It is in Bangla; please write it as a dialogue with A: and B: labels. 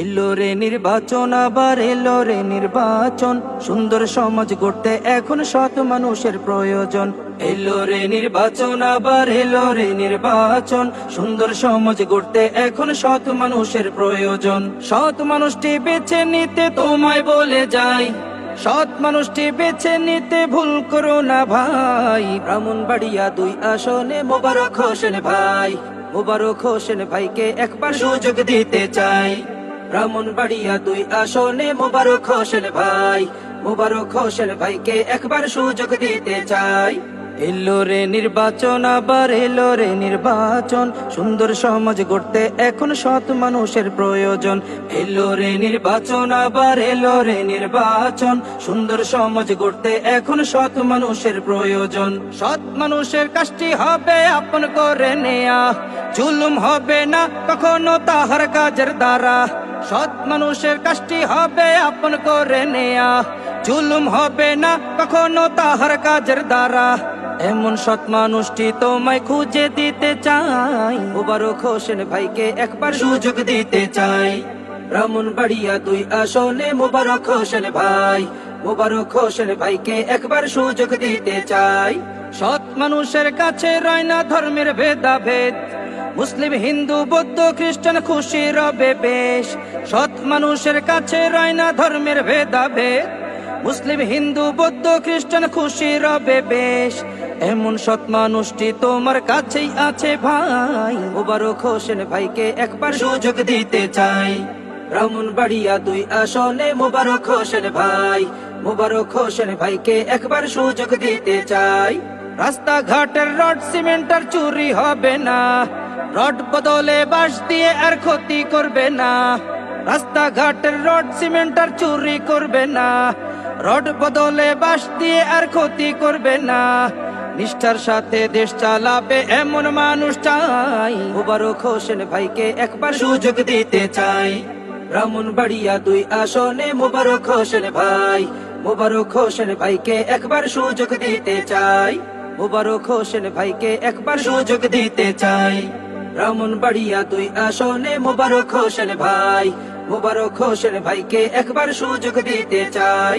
A: এলো রে নির্বাচন, আবার এলো রে নির্বাচন। সুন্দর সমাজ গড়তে এখন সৎ মানুষের প্রয়োজন। এলো রে নির্বাচন, আবার এলো রে নির্বাচন। সুন্দর সমাজ গড়তে এখন সৎ মানুষের প্রয়োজন। সৎ মানুষটি বেছে নিতে তোমায় বলে যাই, সৎ মানুষটি বেছে নিতে ভুল করো না ভাই। ব্রাহ্মণবাড়িয়া 2 আসনে মোবারক হোসেন ভাই, মোবারক হোসেন ভাইকে একবার সুযোগ দিতে চাই। ব্রাহ্মণবাড়িয়া 2 আসনে মোবারক হোসেন ভাই, মোবারক হোসেন ভাইকে একবার সুযোগ দিতে চাই। এলো রে নির্বাচন, আবার এলো রে নির্বাচন। সুন্দর সমাজ গড়তে এখন সৎ মানুষের প্রয়োজন। এলো রে নির্বাচন, আবার এলো রে নির্বাচন। সুন্দর সমাজ গড়তে এখন সৎ মানুষের প্রয়োজন। সৎ মানুষের কাজটি হবে আপন করে নেয়া, জুলুম হবে না কখনো তাহার কাজের দ্বারা। সৎ মানুষের কাজটি হবে আপন করে নেয়া, জুলুম হবে না কখনো তাহার কাজের দ্বারা। এমন সৎ মানুষটি তোমায় খুঁজে দিতে চাই, মোবারক হোসেন ভাইকে একবার সুযোগ দিতে চাই। ব্রাহ্মণবাড়িয়া 2 আসনে মোবারক হোসেন ভাই, মোবারক হোসেন ভাইকে একবার সুযোগ দিতে চাই। সৎ মানুষের কাছে রয় না ধর্মের ভেদাভেদ, মুসলিম হিন্দু বৌদ্ধ খ্রিস্টান খুশি রবে বেশ। সৎ মানুষের কাছে রয় না ধর্মের ভেদাভেদ, মুসলিম হিন্দু বৌদ্ধ খ্রিস্টান খুশি রবে বেশ। এমন সৎ মানুষটি তোমার কাছেই আছে ভাই, মোবারক হোসেন ভাইকে একবার সুযোগ দিতে চাই। ব্রাহ্মণবাড়িয়া 2 আসনে মোবারক হোসেন ভাই, মোবারক হোসেন ভাইকে একবার সুযোগ দিতে চাই। রাস্তাঘাটের রড সিমেন্টার চুরি হবে না, রড বদলে বাঁশ দিয়ে আর ক্ষতি করবে না। রাস্তাঘাটের রড সিমেন্টার চুরি করবে না, রড বদলে বাঁশ দিয়ে আর ক্ষতি করবে না। নিষ্ঠার সাথে দেশ চালাবে এমন মানুষ চাই, মোবারক হোসেন ভাইকে একবার সুযোগ দিতে চাই। ব্রাহ্মণবাড়িয়া 2 আসনে মোবারক হোসেন ভাই, মোবারক হোসেন ভাইকে একবার সুযোগ দিতে চাই। মোবারক হোসেন ভাইকে একবার সুযোগ দিতে চাই। ব্রাহ্মণবাড়িয়া 2 আসনে মোবারক হোসেন ভাই, মোবারক হোসেন ভাইকে একবার সুযোগ দিতে চাই।